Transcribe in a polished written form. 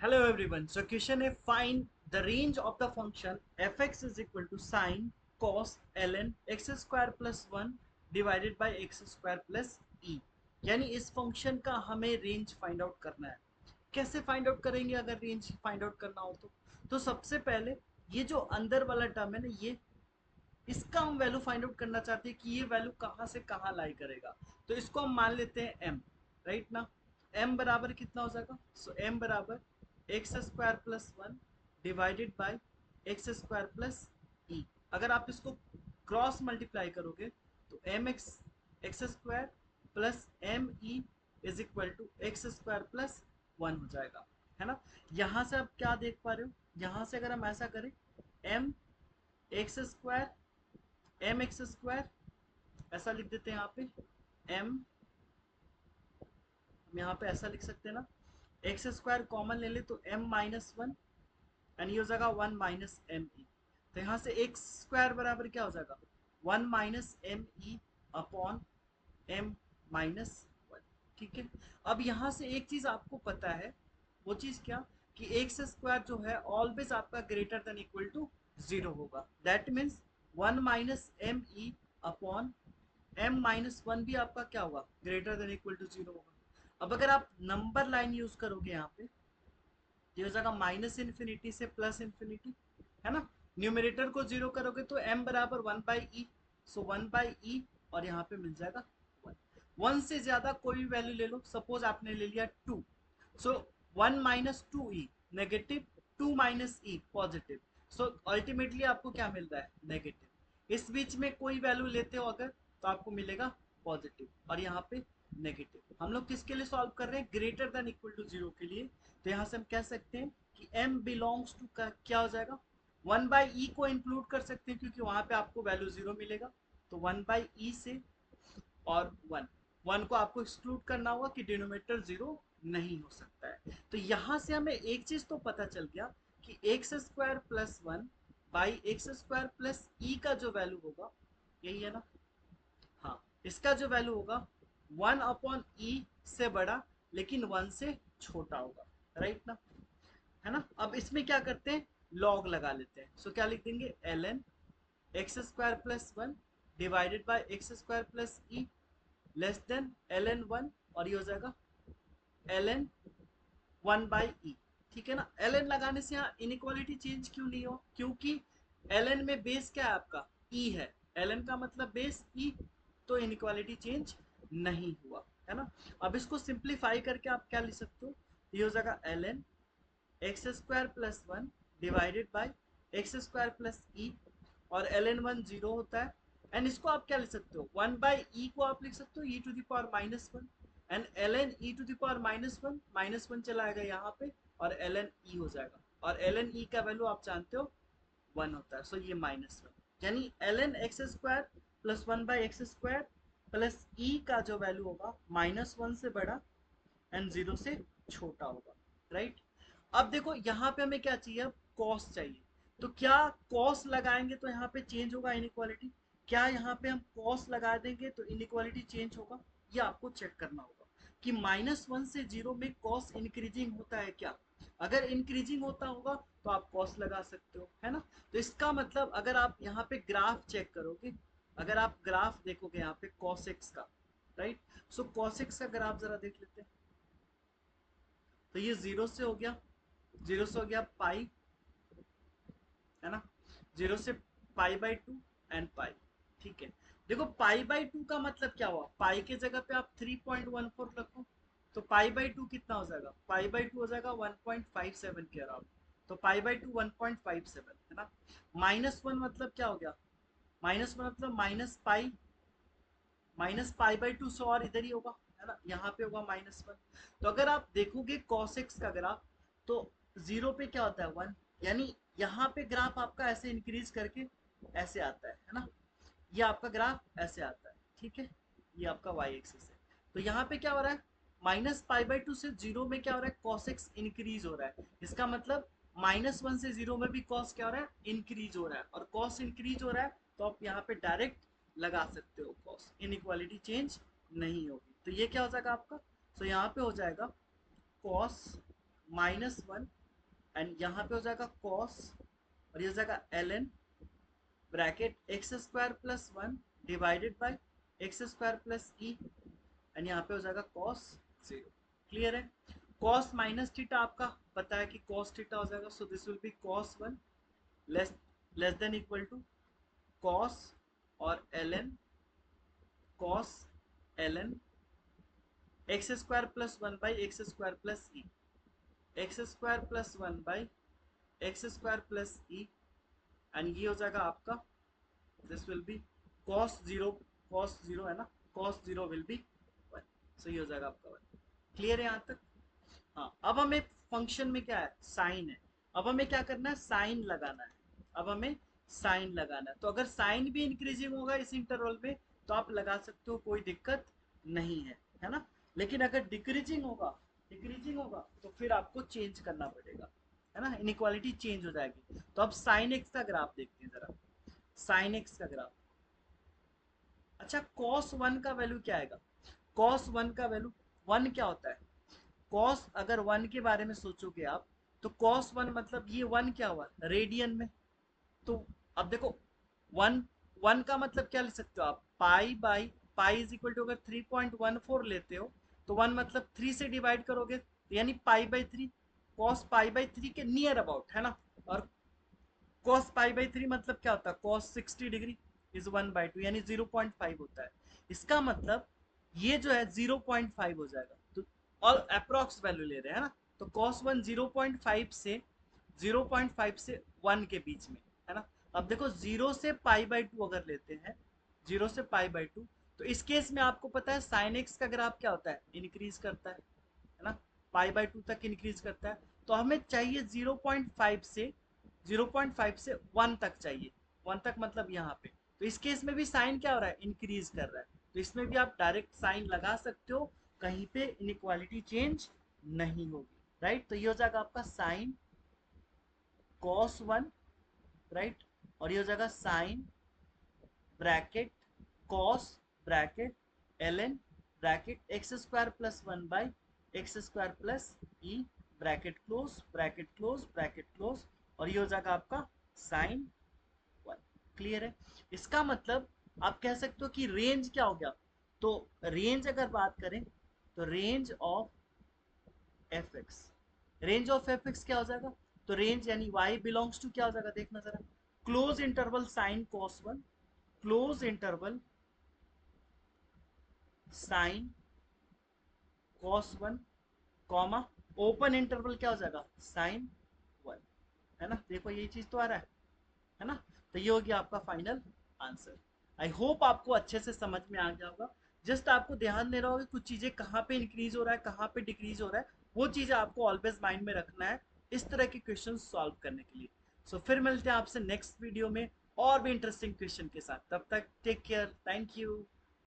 Hello everyone. So question है find the range of the function fx is equal to sin cos ln x square plus 1 divided by x square plus e. यानी इस function का हमें range find out करना है। कैसे find out करेंगे अगर रेंज फाइंड आउट करना हो तो सबसे पहले ये जो अंदर वाला टर्म है ना, ये इसका हम वैल्यू फाइंड आउट करना चाहते हैं कि ये वैल्यू कहाँ से कहाँ लाई करेगा। तो इसको हम मान लेते हैं m, राइट ना। m बराबर कितना हो जाएगा? सो m बराबर x square plus one divided by x square plus e. अगर आप इसको क्रॉस मल्टीप्लाई करोगे तो m x square plus m e is equal to x square plus one हो जाएगा, है ना। यहाँ से आप क्या देख पा रहे हो, यहाँ से अगर हम ऐसा करें M x square M x square ऐसा लिख देते हैं यहाँ पे एम, हम यहाँ पे ऐसा लिख सकते हैं ना, एक्स स्क्वायर कॉमन ले ले तो एम माइनस वन एंड ये हो जाएगा वन माइनस एम ई। तो यहाँ से एक्स स्क्वायर बराबर क्या हो जाएगा? One minus M E upon M minus one. ठीक है। अब यहाँ से एक चीज आपको पता है, वो चीज क्या कि एक्स स्क्वायर जो है ऑलवेज आपका greater than equal to zero होगा। That means one minus M E upon M minus one भी आपका क्या होगा? Greater than equal to zero होगा। अब अगर आप नंबर लाइन यूज करोगे यहाँ पे, ये हो जाएगा माइनस इन्फिनिटी से प्लस इन्फिनिटी, है ना। न्यूमरेटर को जीरो करोगे तो m बराबर one by e, so one by e और यहाँ पे मिल जाएगा वन। वन से ज्यादा कोई भी वैल्यू ले लो, सपोज आपने ले लिया two, so one minus two E negative, two minus E positive, so ultimately आपको क्या मिल रहा है? नेगेटिव। इस बीच में कोई वैल्यू लेते हो अगर तो आपको मिलेगा पॉजिटिव और यहाँ पे नेगेटिव। हम लोग किसके लिए सॉल्व कर रहे हैं? Greater than equal to zero के लिए। तो यहाँ से हम कह सकते हैं कि m बिलोंग्स टू का क्या हो जाएगा? वन बाई ई को इंक्लूड कर सकते हैं क्योंकि वहां पे आपको वैल्यू जीरो मिलेगा। तो वन बाई ई से और वन, वन को आपको एक्सक्लूड करना होगा कि डिनोमिनेटर जीरो नहीं हो सकता है। तो यहाँ से हमें एक चीज तो पता चल गया कि x square plus one by x square plus e का जो वैल्यू होगा, यही है ना। हाँ, इसका जो वैल्यू होगा वन अपॉन ई से बड़ा लेकिन वन से छोटा होगा, राइट ना, है ना। अब इसमें क्या करते हैं? लॉग लगा लेते हैं। सो क्या लिख देंगे? L N x square plus one divided by x square plus E less than L N one, और ये हो जाएगा L N one by E. ठीक है ना। एल एन लगाने से यहाँ इनइक्वालिटी चेंज क्यों नहीं हो? क्योंकि एल एन में बेस क्या है आपका? ई है। एल एन का मतलब बेस ई, तो इनइक्वालिटी चेंज नहीं हुआ, है ना। अब इसको सिंप्लीफाई करके आप क्या लिख सकते हो? ये हो जाएगा L N x square plus one divided by x square plus e, और एल एन वन जीरो होता है। एंड इसको आप क्या लिख सकते हो? वन बाई ई को आप लिख सकते हो e to the power minus one, and l n e to the power minus one चला आएगा यहाँ पे और एल एन ई हो जाएगा। और एल एन ई का वैल्यू आप जानते हो वन होता है, सो ये माइनस वन। यानी l N x square plus one by x square plus e का जो वैल्यू होगा माइनस वन से बड़ा एंड जीरो से छोटा होगा, राइट। अब देखो यहाँ पे हमें क्या चाहिए? अब कॉस चाहिए। तो क्या कॉस लगाएंगे तो यहाँ पे चेंज होगा इनइक्वालिटी? क्या यहाँ पे हम कॉस लगा देंगे तो इनइक्वालिटी चेंज होगा? ये आपको चेक करना होगा कि माइनस वन से जीरो में कॉस इंक्रीजिंग होता है क्या। अगर इंक्रीजिंग होता होगा तो आप कॉस लगा सकते हो, है ना। तो इसका मतलब अगर आप यहाँ पे ग्राफ चेक करोगे, अगर आप ग्राफ देखोगे यहाँ पे कॉस एक्स का, राइट, सो कॉस एक्स का ग्राफ जरा देख लेते हैं। तो ये जीरो से हो गया, जीरो से हो गया पाई, है ना, जीरो से pi by two and pi. ठीक है। देखो पाई बाई टू का मतलब क्या हुआ? पाई के जगह पे आप 3.14 रखो तो पाई बाई टू कितना हो जाएगा? पाई बाई टू हो जाएगा 1.57 के अराउंड। तो पाई बाई टू 1.57, है ना। माइनस वन मतलब क्या हो गया? माइनस वन मतलब माइनस पाई बाई टू सो और इधर ही होगा, है ना, यहाँ पे होगा माइनस वन। तो अगर आप देखोगे cos x का ग्राफ तो जीरो पे क्या होता है? वन। यानी यहाँ पे ग्राफ आपका ऐसे इंक्रीज करके ऐसे आता है ना, ये आपका ग्राफ ऐसे आता है। ठीक है। ये आपका y एक्सिस है। तो यहाँ पे क्या हो रहा है? माइनस पाई बाई टू से जीरो में क्या हो रहा है? cos x इंक्रीज हो रहा है। इसका मतलब माइनस वन से जीरो में भी cos क्या हो रहा है? इंक्रीज हो रहा है। और cos इंक्रीज हो रहा है तो आप यहाँ पे डायरेक्ट लगा सकते हो cos, इनइक्वालिटी चेंज नहीं होगी। तो ये क्या हो जाएगा आपका? सो यहाँ पे हो जाएगा cos -1 एंड यहाँ पे हो जाएगा cos और ये हो जाएगा ln bracket x² + 1 divided by x² + e and यहाँ पे हो जाएगा cos 0। क्लियर है? cos माइनस थीटा आपका पता है कि cos थीटा हो जाएगा, so this will be cos 1 less than equal to cos और ln cos ln x² + 1 by x² + e x² + 1 by x² + e and ये हो जाएगा आपका दिस विल बी cos 0 है ना, cos 0 विल बी 1, सो ये हो जाएगा आपका 1। क्लियर है यहाँ तक? हाँ, अब हमें फंक्शन में क्या है, साइन है। अब हमें क्या करना है, साइन लगाना है। अब हमें साइन लगाना है, तो अगर साइन भी इंक्रीजिंग होगा इस इंटरवल में तो आप लगा सकते हो, कोई दिक्कत नहीं है ना। लेकिन अगर डिक्रीजिंग होगा तो फिर आपको चेंज करना पड़ेगा, है ना, इनइक्वालिटी चेंज हो जाएगी। तो अब साइन एक्स का ग्राफ देखते हैं जरा, साइन एक्स का ग्राफ। अच्छा, cos 1 का वैल्यू क्या आएगा? cos 1 का वैल्यू 1 क्या होता है? cos अगर 1 के बारे में सोचोगे आप तो cos 1 मतलब ये 1 क्या हुआ, रेडियन में। तो अब देखो 1 1 का मतलब क्या ले सकते हो आप, pi by pi is equal to, अगर 3.14 लेते हो तो 1 मतलब 3 से डिवाइड करोगे यानी पाई/3, cos पाई/3 के नियर अबाउट, है ना। और cos पाई/3 मतलब क्या होता है, cos 60 डिग्री इज 1/2 यानी 0.5 होता है। इसका मतलब ये जो है 0.5 हो जाएगा, तो और अप्रोक्स वैल्यू ले रहे हैं, है ना। तो cos 1 0.5 से 1 के बीच में, है ना। अब देखो 0 से पाई/2 अगर लेते हैं, 0 से पाई/2, तो इस केस में आपको पता है साइन एक्स का ग्राफ क्या होता है, इंक्रीज करता है ना, पाई/2 तक इंक्रीज करता है। तो हमें चाहिए 0.5 से 1 तक चाहिए, 1 तक मतलब यहाँ पे। तो इस केस में भी साइन क्या हो रहा है, इंक्रीज कर रहा है। तो इसमें भी आप डायरेक्ट साइन लगा सकते हो, कहीं पे इनइक्वालिटी चेंज नहीं होगी, राइट। तो ये हो जाएगा आपका साइन cos 1, राइट, और ये हो जाएगा sine bracket cos bracket ln bracket x² + 1 by x² + e bracket close bracket close bracket close, और ये हो जाएगा आपका साइन 1। क्लियर है? इसका मतलब आप कह सकते हो कि रेंज क्या हो गया। तो रेंज अगर बात करें तो range of F x, range of F x क्या हो जाएगा, तो रेंज यानी y बिलोंग्स टू क्या हो जाएगा, देखना जरा, close interval sine cos 1, close interval sine cos 1, comma open interval क्या हो जाएगा, साइन 1, है ना। देखो ये चीज तो आ रहा है ना। तो ये हो गया आपका फाइनल आंसर। आई होप आपको अच्छे से समझ में आ गया होगा। जस्ट आपको ध्यान देना होगा कुछ चीजें कहाँ पे इंक्रीज हो रहा है, कहाँ पे डिक्रीज हो रहा है, वो चीजें आपको ऑलवेज माइंड में रखना है इस तरह के क्वेश्चन सॉल्व करने के लिए। सो फिर मिलते हैं आपसे नेक्स्ट वीडियो में और भी इंटरेस्टिंग क्वेश्चन के साथ। तब तक टेक केयर, थैंक यू।